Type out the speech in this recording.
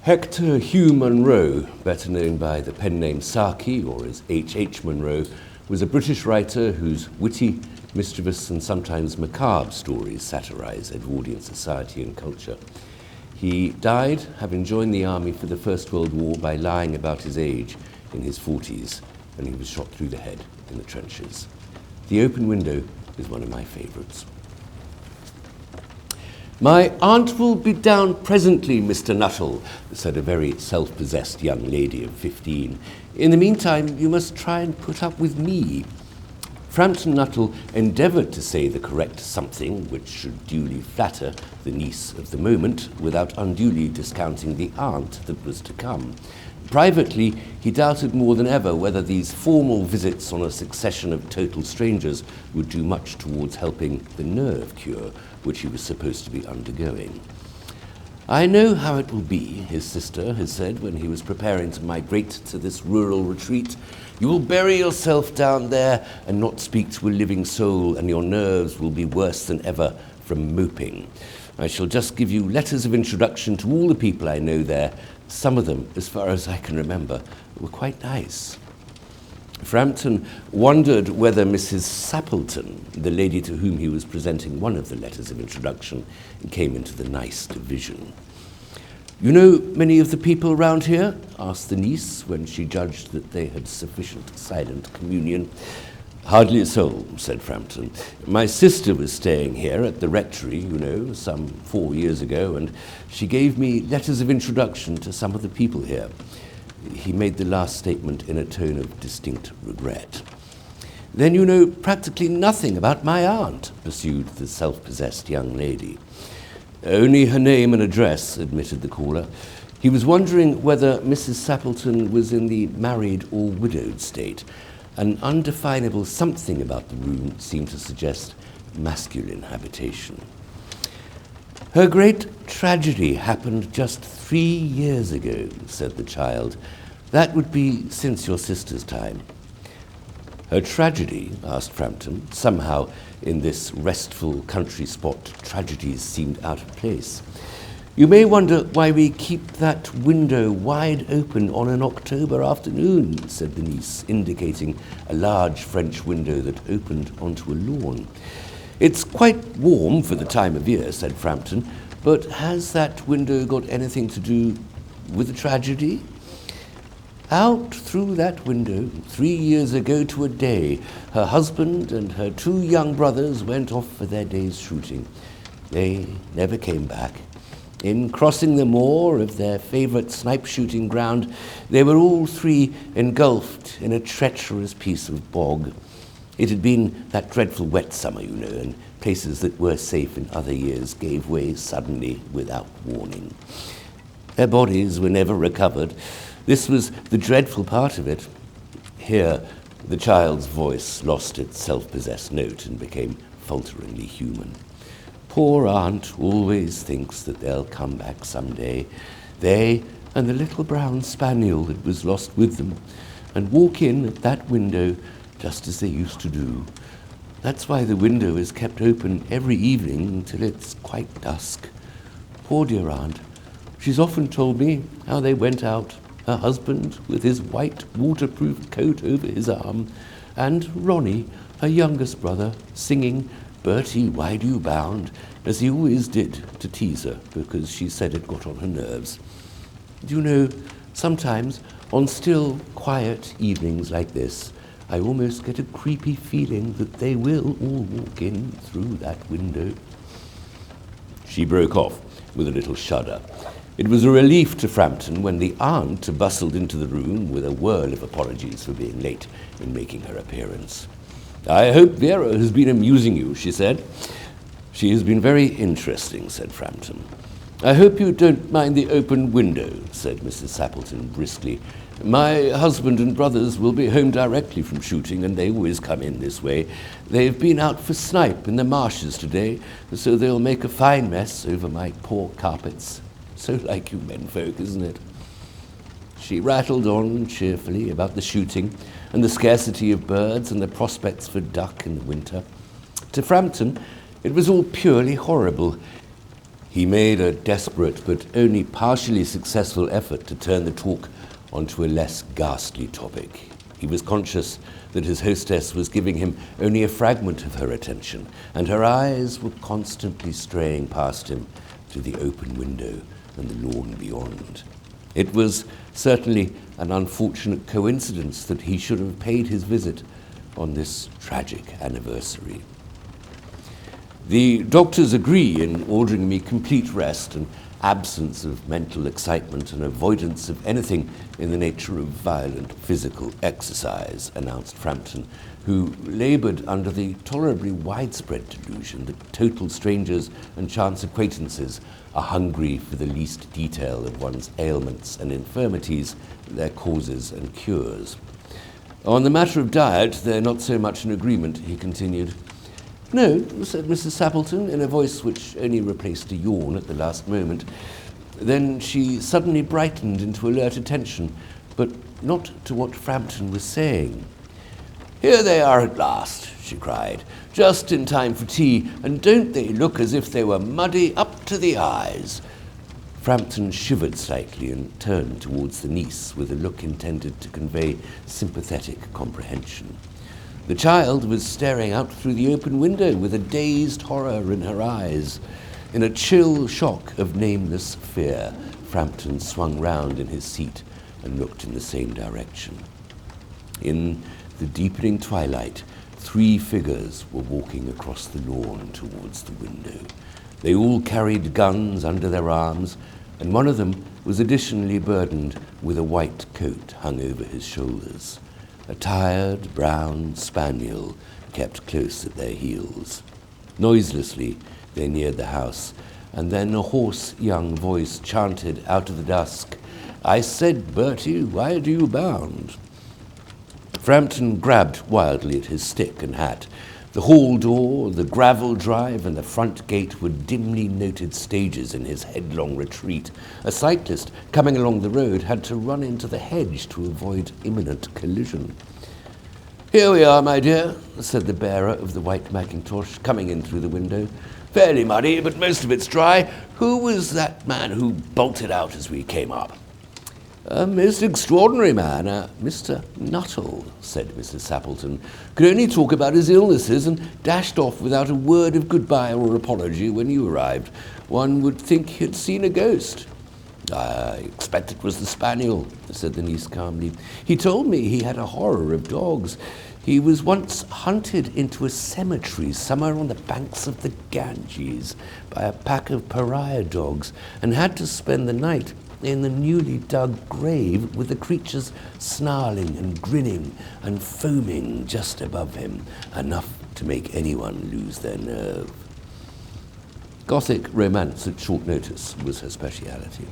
Hector Hugh Munro, better known by the pen name Saki or as H.H. Munro, was a British writer whose witty, mischievous and sometimes macabre stories satirize Edwardian society and culture. He died, having joined the army for the First World War by lying about his age in his 40s, and he was shot through the head in the trenches. The Open Window is one of my favourites. "My aunt will be down presently, Mr. Nuttall," said a very self-possessed young lady of 15. "In the meantime, you must try and put up with me." Frampton Nuttall endeavoured to say the correct something which should duly flatter the niece of the moment without unduly discounting the aunt that was to come. Privately, he doubted more than ever whether these formal visits on a succession of total strangers would do much towards helping the nerve cure which he was supposed to be undergoing. "I know how it will be," his sister had said when he was preparing to migrate to this rural retreat. "You will bury yourself down there and not speak to a living soul, and your nerves will be worse than ever from moping. I shall just give you letters of introduction to all the people I know there. Some of them, as far as I can remember, were quite nice." Frampton wondered whether Mrs. Sappleton, the lady to whom he was presenting one of the letters of introduction, came into the nice division. "You know many of the people round here?" asked the niece, when she judged that they had sufficient silent communion. "Hardly a soul," said Frampton. "My sister was staying here at the rectory, some 4 years ago, and she gave me letters of introduction to some of the people here." He made the last statement in a tone of distinct regret. "Then you know practically nothing about my aunt," pursued the self-possessed young lady. "Only her name and address," admitted the caller. He was wondering whether Mrs. Sappleton was in the married or widowed state. An undefinable something about the room seemed to suggest masculine habitation. "Her great tragedy happened just 3 years ago," said the child. "That would be since your sister's time." "Her tragedy?" asked Frampton. Somehow, in this restful country spot, tragedies seemed out of place. "You may wonder why we keep that window wide open on an October afternoon," said the niece, indicating a large French window that opened onto a lawn. "It's quite warm for the time of year," said Frampton, "but has that window got anything to do with the tragedy? Out through that window, 3 years ago to a day, her husband and her 2 young brothers went off for their day's shooting. They never came back. In crossing the moor of their favourite snipe shooting ground, they were all 3 engulfed in a treacherous piece of bog. It had been that dreadful wet summer, and places that were safe in other years gave way suddenly without warning. Their bodies were never recovered. This was the dreadful part of it." Here, the child's voice lost its self-possessed note and became falteringly human. "Poor aunt always thinks that they'll come back some day, they and the little brown spaniel that was lost with them, and walk in at that window just as they used to do. That's why the window is kept open every evening till it's quite dusk. Poor dear aunt. She's often told me how they went out, her husband with his white waterproof coat over his arm, and Ronnie, her youngest brother, singing 'Bertie, why do you bound?' as he always did to tease her, because she said it got on her nerves. Do you know, sometimes on still, quiet evenings like this, I almost get a creepy feeling that they will all walk in through that window." She broke off with a little shudder. It was a relief to Frampton when the aunt bustled into the room with a whirl of apologies for being late in making her appearance. "I hope Vera has been amusing you," she said. "She has been very interesting," said Frampton. "I hope you don't mind the open window," said Mrs. Sappleton briskly. "My husband and brothers will be home directly from shooting, and they always come in this way. They've been out for snipe in the marshes today, so they'll make a fine mess over my poor carpets. So like you menfolk, isn't it?" She rattled on cheerfully about the shooting and the scarcity of birds and the prospects for duck in the winter. To Frampton, it was all purely horrible. He made a desperate but only partially successful effort to turn the talk onto a less ghastly topic. He was conscious that his hostess was giving him only a fragment of her attention, and her eyes were constantly straying past him to the open window and the lawn beyond. It was certainly an unfortunate coincidence that he should have paid his visit on this tragic anniversary. The doctors agree in ordering me complete rest and absence of mental excitement and avoidance of anything in the nature of violent physical exercise, announced Frampton, who laboured under the tolerably widespread delusion that total strangers and chance acquaintances are hungry for the least detail of one's ailments and infirmities, their causes and cures. On the matter of diet, they're not so much in agreement, he continued. No, said Mrs. Sappleton, in a voice which only replaced a yawn at the last moment. Then she suddenly brightened into alert attention, but not to what Frampton was saying. Here they are at last, she cried, just in time for tea, and don't they look as if they were muddy up to the eyes? Frampton shivered slightly and turned towards the niece with a look intended to convey sympathetic comprehension. The child was staring out through the open window with a dazed horror in her eyes. In a chill shock of nameless fear, Frampton swung round in his seat and looked in the same direction. In the deepening twilight, 3 figures were walking across the lawn towards the window. They all carried guns under their arms, and one of them was additionally burdened with a white coat hung over his shoulders. A tired brown spaniel kept close at their heels. Noiselessly, they neared the house, and then a hoarse young voice chanted out of the dusk, "I said, Bertie, why do you bound?" Frampton grabbed wildly at his stick and hat. The hall door, the gravel drive, and the front gate were dimly noted stages in his headlong retreat. A cyclist coming along the road had to run into the hedge to avoid imminent collision. "Here we are, my dear," said the bearer of the white mackintosh, coming in through the window. "Fairly muddy, but most of it's dry. Who was that man who bolted out as we came up?" "A most extraordinary man, Mr. Nuttall," said Mrs. Sappleton. "Could only talk about his illnesses and dashed off without a word of goodbye or apology when you arrived. One would think he had seen a ghost." "I expect it was the spaniel," said the niece calmly. "He told me he had a horror of dogs. He was once hunted into a cemetery somewhere on the banks of the Ganges by a pack of pariah dogs and had to spend the night in the newly dug grave with the creatures snarling and grinning and foaming just above him, enough to make anyone lose their nerve." Gothic romance at short notice was her speciality.